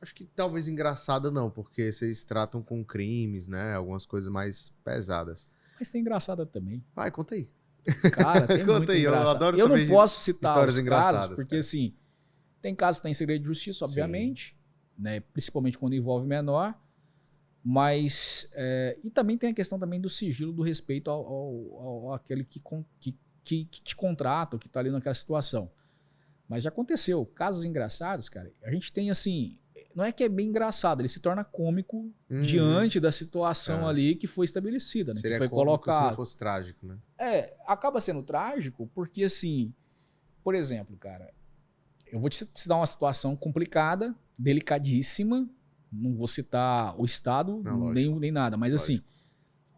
acho que talvez engraçada não, porque vocês tratam com crimes, né? Algumas coisas mais pesadas. Mas tem engraçada também. Vai, conta aí. Cara, tem conta muito aí, engraçado. eu adoro eu saber não posso citar os engraçadas, casos, porque cara. assim, tem casos que tem segredo de justiça, obviamente, né? Principalmente quando envolve menor, mas e também tem a questão também do sigilo, do respeito ao aquele que te contrata, que está ali naquela situação. Mas já aconteceu. Casos engraçados, cara. A gente tem assim... Não é que é bem engraçado, ele se torna cômico diante da situação ali que foi estabelecida, né? Seria que foi cômico colocado. se fosse trágico, né? Acaba sendo trágico porque, assim... Por exemplo, cara... Eu vou te dar uma situação complicada, delicadíssima. Não vou citar o estado, nem nada. Mas, assim...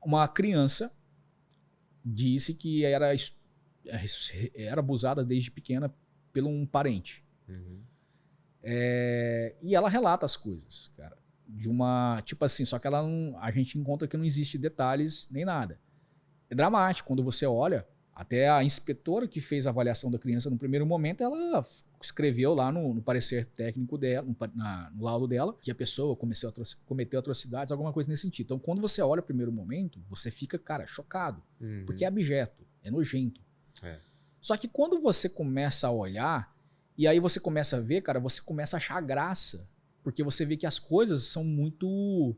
Uma criança disse que era abusada desde pequena por um parente. E ela relata as coisas, cara. De uma... Tipo assim, só que ela não, a gente encontra que não existe detalhes nem nada. É dramático. Quando você olha, até a inspetora que fez a avaliação da criança no primeiro momento, ela escreveu lá no parecer técnico dela, no laudo dela, que a pessoa cometeu atrocidades, alguma coisa nesse sentido. Então, quando você olha o primeiro momento, você fica, cara, chocado. Porque é abjeto, é nojento. Só que quando você começa a olhar, e aí você começa a ver, cara, você começa a achar graça. Porque você vê que as coisas são muito...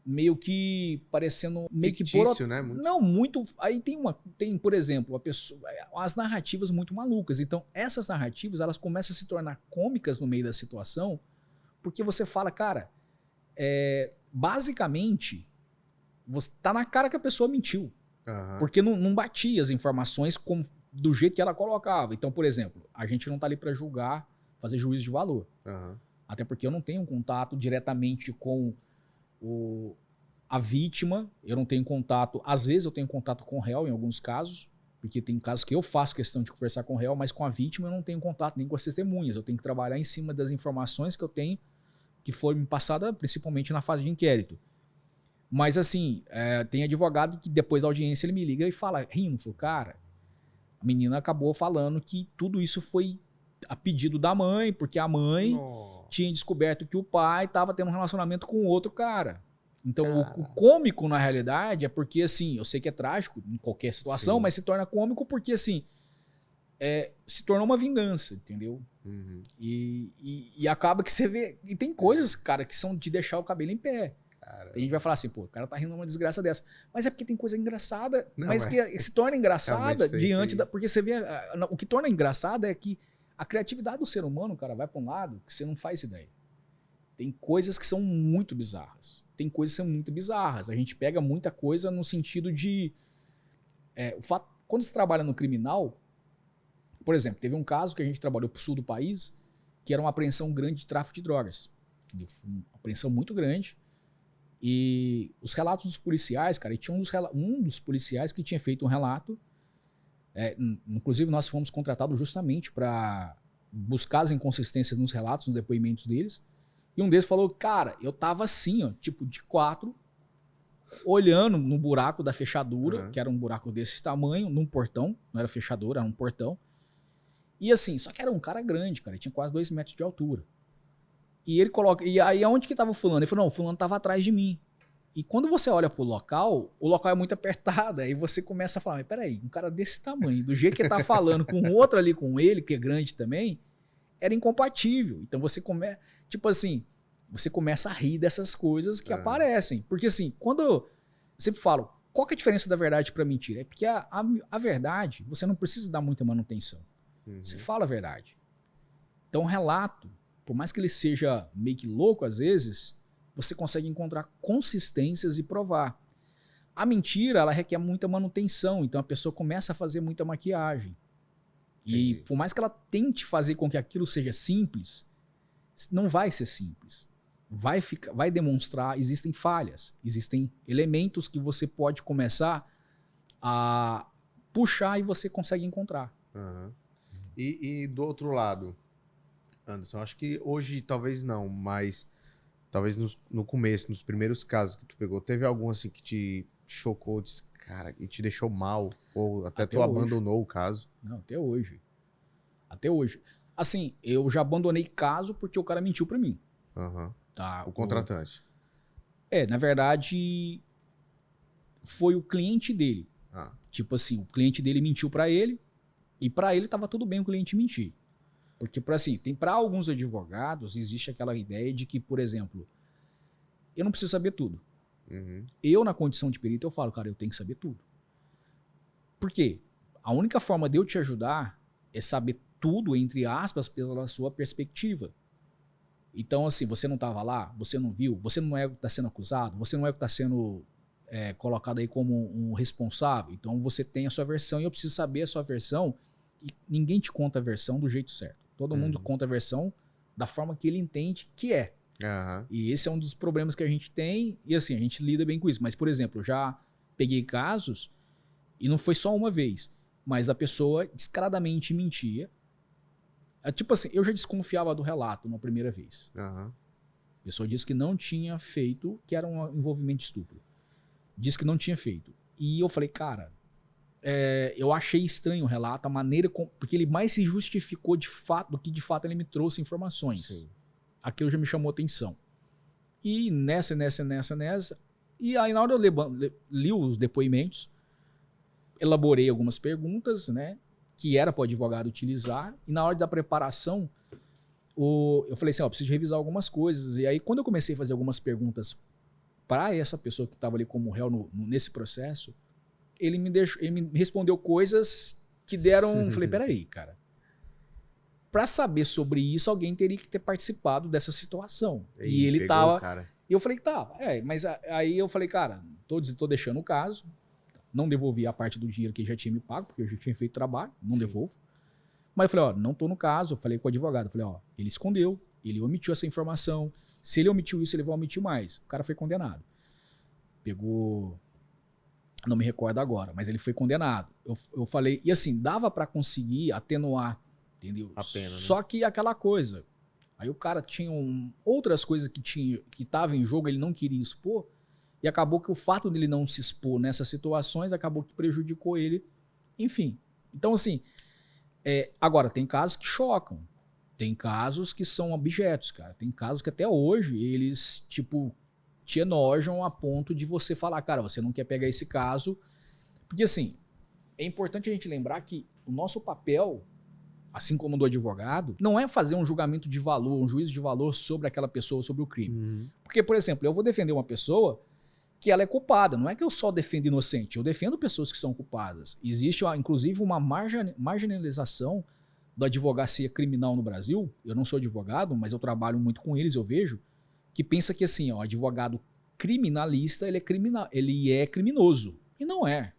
Meio que parecendo... meio fictício, que né? Muito... Não, muito... Aí tem, por exemplo, as narrativas muito malucas. Então, essas narrativas, elas começam a se tornar cômicas no meio da situação, porque você fala, cara, basicamente, tá na cara que a pessoa mentiu. Porque não batia as informações do jeito que ela colocava. Então, por exemplo, a gente não tá ali para julgar, fazer juízo de valor. Até porque eu não tenho contato diretamente com a vítima, eu não tenho contato, às vezes eu tenho contato com o réu em alguns casos, porque tem casos que eu faço questão de conversar com o réu, mas com a vítima eu não tenho contato nem com as testemunhas, eu tenho que trabalhar em cima das informações que eu tenho, que foram me passadas principalmente na fase de inquérito. Mas assim, tem advogado que depois da audiência ele me liga e fala, rindo, falou, cara, a menina acabou falando que tudo isso foi a pedido da mãe, porque a mãe tinha descoberto que o pai estava tendo um relacionamento com outro cara. Então, o cômico, na realidade, é porque, assim, eu sei que é trágico em qualquer situação, mas se torna cômico porque, assim, se torna uma vingança, entendeu? E acaba que você vê... E tem coisas, cara, que são de deixar o cabelo em pé. A gente vai falar assim, pô, o cara tá rindo de uma desgraça dessa. Mas é porque tem coisa engraçada, que se torna engraçada diante da... Porque você vê... O que torna engraçado é que a criatividade do ser humano, cara, vai para um lado que você não faz ideia. Tem coisas que são muito bizarras. Tem coisas que são muito bizarras. A gente pega muita coisa no sentido de... quando você trabalha no criminal, por exemplo, teve um caso que a gente trabalhou pro sul do país, que era uma apreensão grande de tráfico de drogas. Entendeu? Uma apreensão muito grande. E os relatos dos policiais, cara, e tinha um dos policiais que tinha feito um relato. Inclusive, nós fomos contratados justamente para buscar as inconsistências nos relatos, nos depoimentos deles. E um deles falou, cara, eu tava assim, ó, tipo de 4, olhando no buraco da fechadura, que era um buraco desse tamanho, num portão, não era fechadura, era um portão. E assim, só que era um cara grande, cara, ele tinha quase 2 metros de altura. E ele coloca, e aí aonde que tava o fulano? Ele falou, não, o fulano tava atrás de mim. E quando você olha pro local, o local é muito apertado, aí você começa a falar, mas peraí, um cara desse tamanho, do jeito que ele tá falando com outro ali com ele, que é grande também, era incompatível. Então você começa, tipo assim, você começa a rir dessas coisas que aparecem. Porque assim, quando eu sempre falo, qual que é a diferença da verdade para mentira? É porque a verdade, você não precisa dar muita manutenção. Você fala a verdade. Então o relato, por mais que ele seja meio que louco às vezes, você consegue encontrar consistências e provar. A mentira, ela requer muita manutenção, então a pessoa começa a fazer muita maquiagem. E por mais que ela tente fazer com que aquilo seja simples, não vai ser simples. Vai demonstrar, existem falhas, existem elementos que você pode começar a puxar e você consegue encontrar. E do outro lado, Anderson, acho que hoje talvez não, mas talvez no começo, nos primeiros casos que tu pegou, teve algum assim que te chocou, disse, cara, e te deixou mal? Ou até tu abandonou o caso? Não, até hoje. Até hoje. Assim, eu já abandonei caso porque o cara mentiu pra mim. Tá? O contratante. Na verdade, foi o cliente dele. Tipo assim, o cliente dele mentiu pra ele e pra ele tava tudo bem o cliente mentir. Porque, assim, para alguns advogados, existe aquela ideia de que, por exemplo, eu não preciso saber tudo. Eu, na condição de perito, eu falo, cara, eu tenho que saber tudo. Por quê? A única forma de eu te ajudar é saber tudo, entre aspas, pela sua perspectiva. Então, assim, você não estava lá, você não viu, você não é o que está sendo acusado, você não é o que está sendo colocado aí como um responsável. Então, você tem a sua versão e eu preciso saber a sua versão. E ninguém te conta a versão do jeito certo. Todo mundo conta a versão da forma que ele entende que é. E esse é um dos problemas que a gente tem. E assim, a gente lida bem com isso. Mas, por exemplo, eu já peguei casos, e não foi só uma vez, mas a pessoa descaradamente mentia. Tipo assim, eu já desconfiava do relato na primeira vez. A pessoa disse que não tinha feito, que era um envolvimento de estupro. Disse que não tinha feito. E eu falei, cara, eu achei estranho o relato, a maneira porque ele mais se justificou de fato do que de fato ele me trouxe informações. Aquilo já me chamou atenção. E nessa. E aí na hora eu li os depoimentos, elaborei algumas perguntas, né, que era para o advogado utilizar. E na hora da preparação, eu falei assim, ó, preciso revisar algumas coisas. E aí quando eu comecei a fazer algumas perguntas para essa pessoa que estava ali como réu nesse processo, ele me respondeu coisas que deram... Falei, peraí, cara. Para saber sobre isso, alguém teria que ter participado dessa situação. E ele tava... Cara. E eu falei, tá, mas aí eu falei, cara, tô deixando o caso, não devolvi a parte do dinheiro que ele já tinha me pago, porque eu já tinha feito trabalho, não devolvo. Mas eu falei, ó, não tô no caso, eu falei com o advogado, eu falei, ó, ele escondeu, ele omitiu essa informação, se ele omitiu isso, ele vai omitir mais. O cara foi condenado. Pegou... Não me recordo agora, mas ele foi condenado. Eu falei, e assim, dava para conseguir atenuar, entendeu? A pena, né? Só que aquela coisa. Aí o cara tinha outras coisas que estavam em jogo, ele não queria expor, e acabou que o fato dele não se expor nessas situações acabou que prejudicou ele. Enfim. Então, assim, agora, tem casos que chocam. Tem casos que são objetos, cara. Tem casos que até hoje eles, tipo, te enojam a ponto de você falar, cara, você não quer pegar esse caso. Porque, assim, é importante a gente lembrar que o nosso papel, assim como o do advogado, não é fazer um julgamento de valor, um juízo de valor sobre aquela pessoa, sobre o crime. Porque, por exemplo, eu vou defender uma pessoa que ela é culpada. Não é que eu só defendo inocente, eu defendo pessoas que são culpadas. Existe, inclusive, uma marginalização da advocacia criminal no Brasil. Eu não sou advogado, mas eu trabalho muito com eles, eu vejo, que pensa que assim, ó, o advogado criminalista, ele é criminoso. E não é.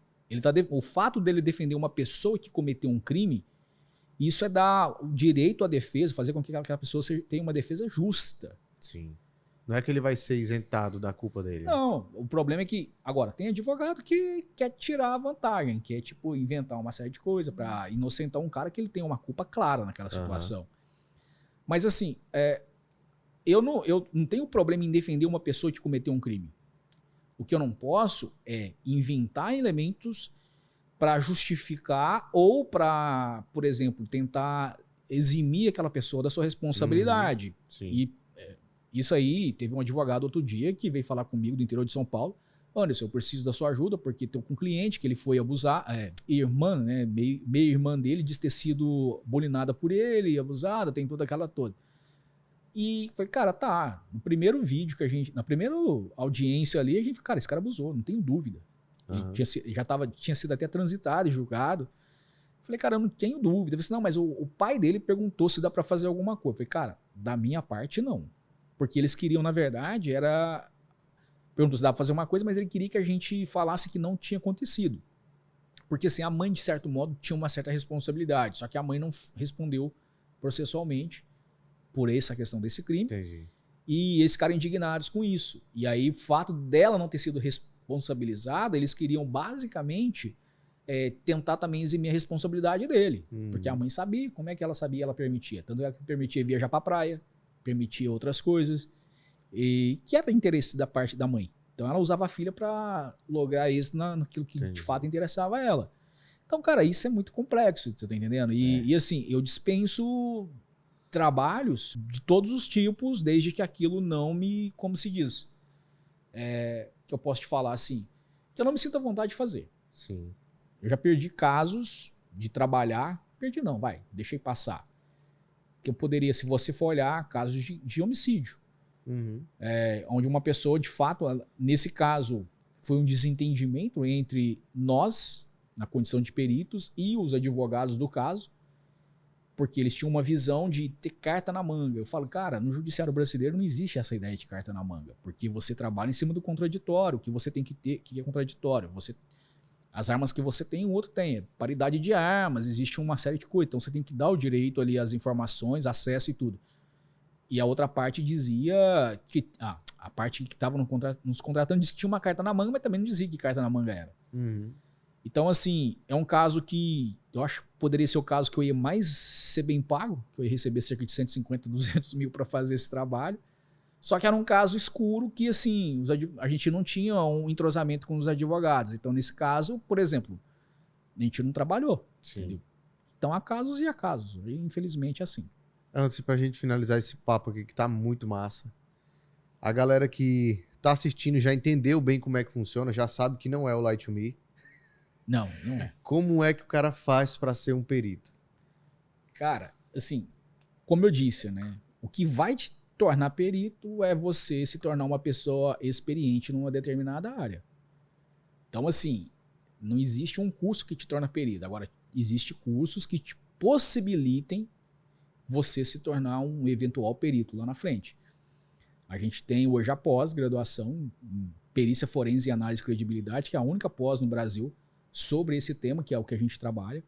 O fato dele defender uma pessoa que cometeu um crime, isso é dar o direito à defesa, fazer com que aquela pessoa tenha uma defesa justa. Sim. Não é que ele vai ser isentado da culpa dele. Não, o problema é que, agora, tem advogado que quer tirar a vantagem, quer, tipo, inventar uma série de coisas para inocentar um cara que ele tem uma culpa clara naquela situação. Mas, assim, eu não tenho problema em defender uma pessoa que cometeu um crime. O que eu não posso é inventar elementos para justificar ou para, por exemplo, tentar eximir aquela pessoa da sua responsabilidade. E isso aí, teve um advogado outro dia que veio falar comigo do interior de São Paulo. Anderson, eu preciso da sua ajuda porque estou com um cliente que ele foi abusar, irmã, né, meia-irmã dele diz ter sido bulinada por ele, abusada, tem toda aquela toda. E falei, cara, tá, no primeiro vídeo que na primeira audiência ali, a gente, cara, esse cara abusou, não tenho dúvida. Uhum. Tinha sido até transitado e julgado. Falei, cara, eu não tenho dúvida. Eu falei, não, mas o pai dele perguntou se dá pra fazer alguma coisa. Eu falei, cara, da minha parte, não. Porque eles queriam, na verdade, perguntou se dá pra fazer uma coisa, mas ele queria que a gente falasse que não tinha acontecido. Porque, assim, a mãe, de certo modo, tinha uma certa responsabilidade. Só que a mãe não respondeu processualmente por essa questão desse crime. Entendi. E eles ficaram indignados com isso. E aí, o fato dela não ter sido responsabilizada, eles queriam, basicamente, tentar também eximir a responsabilidade dele. Porque a mãe sabia. Como é que ela sabia? Ela permitia. Tanto é que permitia viajar pra praia, permitia outras coisas. E que era interesse da parte da mãe. Então ela usava a filha para lograr isso naquilo que de fato interessava a ela. Então, cara, isso é muito complexo, você tá entendendo? E assim, eu dispenso trabalhos de todos os tipos, desde que aquilo não me, como se diz, que eu posso te falar assim, que eu não me sinto à vontade de fazer. Sim. Eu já perdi casos de trabalhar, deixei passar. Que eu poderia, se você for olhar, casos de homicídio. Onde uma pessoa, de fato, nesse caso, foi um desentendimento entre nós, na condição de peritos, e os advogados do caso, porque eles tinham uma visão de ter carta na manga. Eu falo, cara, no judiciário brasileiro não existe essa ideia de carta na manga, porque você trabalha em cima do contraditório, o que você tem que ter, que é contraditório. As armas que você tem, o outro tem. Paridade de armas, existe uma série de coisas, então você tem que dar o direito ali às informações, acesso e tudo. E a outra parte dizia que a parte que estava nos contratando disse que tinha uma carta na manga, mas também não dizia que carta na manga era. Então, assim, é um caso que eu acho que poderia ser o caso que eu ia mais ser bem pago, que eu ia receber cerca de 150, 200 mil para fazer esse trabalho. Só que era um caso escuro que, assim, a gente não tinha um entrosamento com os advogados. Então, nesse caso, por exemplo, a gente não trabalhou. Entendeu? Então, há casos e há casos. E, infelizmente, é assim. Antes, pra gente finalizar esse papo aqui, que tá muito massa. A galera que tá assistindo já entendeu bem como é que funciona, já sabe que não é o Lie to Me. Não é. Como é que o cara faz pra ser um perito? Cara, assim, como eu disse, né? O que vai te tornar perito é você se tornar uma pessoa experiente numa determinada área. Então, assim, não existe um curso que te torna perito. Agora, existem cursos que te possibilitem você se tornar um eventual perito lá na frente. A gente tem hoje a pós-graduação em perícia forense e análise de credibilidade, que é a única pós no Brasil sobre esse tema, que é o que a gente trabalha,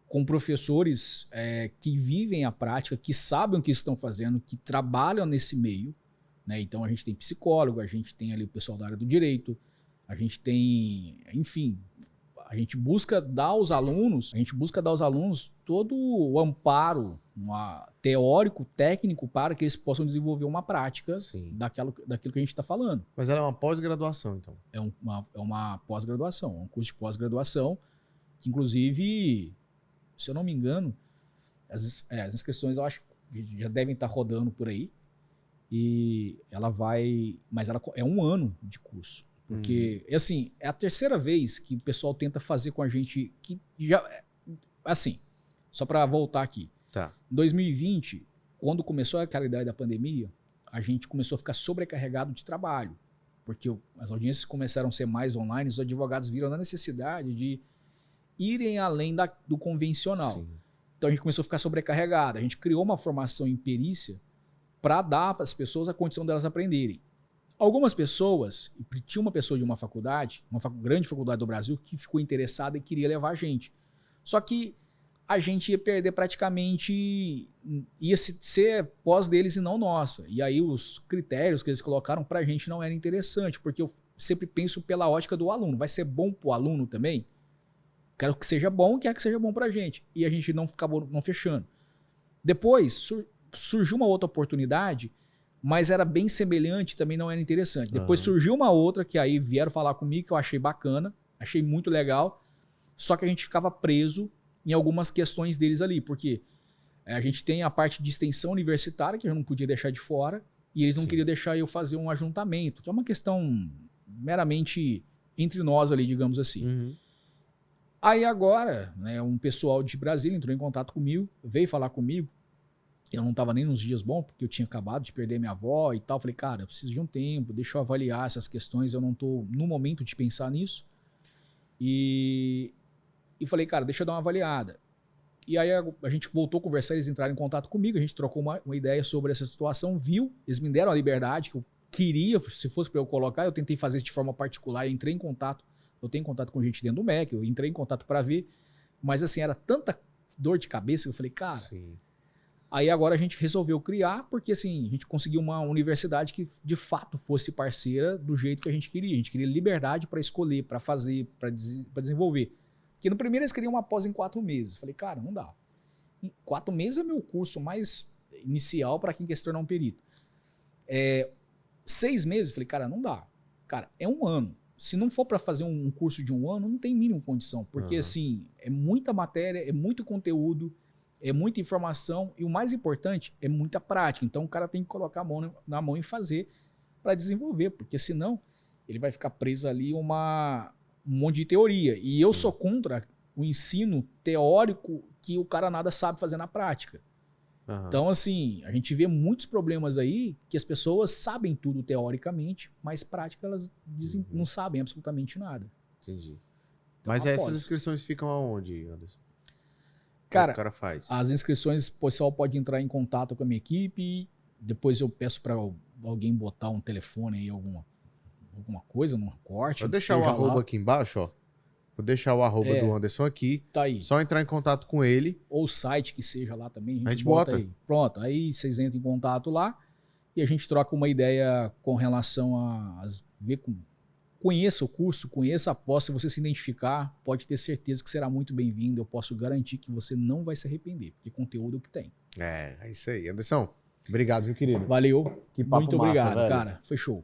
com professores que vivem a prática, que sabem o que estão fazendo, que trabalham nesse meio, né? Então a gente tem psicólogo, a gente tem ali o pessoal da área do direito, a gente tem, enfim, a gente busca dar aos alunos todo o amparo teórico, técnico, para que eles possam desenvolver uma prática daquilo que a gente está falando. Mas ela é uma pós-graduação, então? É uma pós-graduação, um curso de pós-graduação, que inclusive, se eu não me engano, as inscrições eu acho que já devem estar rodando por aí, e mas ela é um ano de curso. Porque, assim, é a terceira vez que o pessoal tenta fazer com a gente, que já, assim, só para voltar aqui. Tá. Em 2020, quando começou aquela ideia da pandemia, a gente começou a ficar sobrecarregado de trabalho, porque as audiências começaram a ser mais online, os advogados viram a necessidade de irem além do convencional. Sim. Então a gente começou a ficar sobrecarregado, a gente criou uma formação em perícia para dar para as pessoas a condição delas aprenderem. Algumas pessoas, tinha uma pessoa de uma faculdade, grande faculdade do Brasil, que ficou interessada e queria levar a gente. Só que a gente ia perder praticamente, ia ser pós deles e não nossa. E aí os critérios que eles colocaram pra gente não eram interessantes, porque eu sempre penso pela ótica do aluno. Vai ser bom pro aluno também? Quero que seja bom e quero que seja bom pra gente. E a gente acabou não fechando. Depois surgiu uma outra oportunidade, mas era bem semelhante, também não era interessante. Depois surgiu uma outra que aí vieram falar comigo, que eu achei bacana, achei muito legal, só que a gente ficava preso em algumas questões deles ali, porque a gente tem a parte de extensão universitária, que eu não podia deixar de fora, e eles não queriam deixar eu fazer um ajuntamento, que é uma questão meramente entre nós ali, digamos assim. Aí agora, né, um pessoal de Brasília entrou em contato comigo, veio falar comigo. Eu não estava nem nos dias bons, porque eu tinha acabado de perder minha avó e tal. Falei, cara, eu preciso de um tempo, deixa eu avaliar essas questões, eu não estou no momento de pensar nisso. E falei, cara, deixa eu dar uma avaliada. E aí a gente voltou a conversar, eles entraram em contato comigo, a gente trocou uma ideia sobre essa situação, viu, eles me deram a liberdade que eu queria, se fosse para eu colocar, eu tentei fazer isso de forma particular, eu entrei em contato, eu tenho contato com gente dentro do MEC, eu entrei em contato para ver, mas assim, era tanta dor de cabeça que eu falei, cara... Sim. Aí agora a gente resolveu criar, porque assim, a gente conseguiu uma universidade que de fato fosse parceira do jeito que a gente queria. A gente queria liberdade para escolher, para fazer, para desenvolver. Porque no primeiro eles queriam uma pós em 4 meses. Falei, cara, não dá. Em 4 meses é meu curso mais inicial para quem quer se tornar um perito. 6 meses, falei, cara, não dá. Cara, é 1 ano. Se não for para fazer um curso de 1 ano, não tem mínima condição. Porque assim, é muita matéria, é muito conteúdo, é muita informação e o mais importante é muita prática. Então o cara tem que colocar a mão na mão e fazer para desenvolver, porque senão ele vai ficar preso ali um monte de teoria. E eu sou contra o ensino teórico que o cara nada sabe fazer na prática. Então, assim, a gente vê muitos problemas aí que as pessoas sabem tudo teoricamente, mas prática elas não sabem absolutamente nada. Entendi. Então, mas essas inscrições ficam aonde, Anderson? Cara, o cara faz? As inscrições, o pessoal pode entrar em contato com a minha equipe, depois eu peço para alguém botar um telefone aí, alguma coisa, num corte. Vou deixar o arroba aqui embaixo, ó. Vou deixar o arroba do Anderson aqui. Tá aí. Só entrar em contato com ele. Ou o site que seja lá também. A gente bota aí. Pronto, aí vocês entram em contato lá e a gente troca uma ideia com relação a ver com... Conheça o curso, conheça a pós, se você se identificar, pode ter certeza que será muito bem-vindo. Eu posso garantir que você não vai se arrepender, porque conteúdo é o que tem. É isso aí. Anderson, obrigado, viu, querido? Valeu. Que papo muito massa, obrigado, velho. cara. Foi show.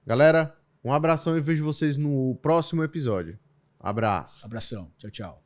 Galera, um abração e vejo vocês no próximo episódio. Abraço. Abração. Tchau, tchau.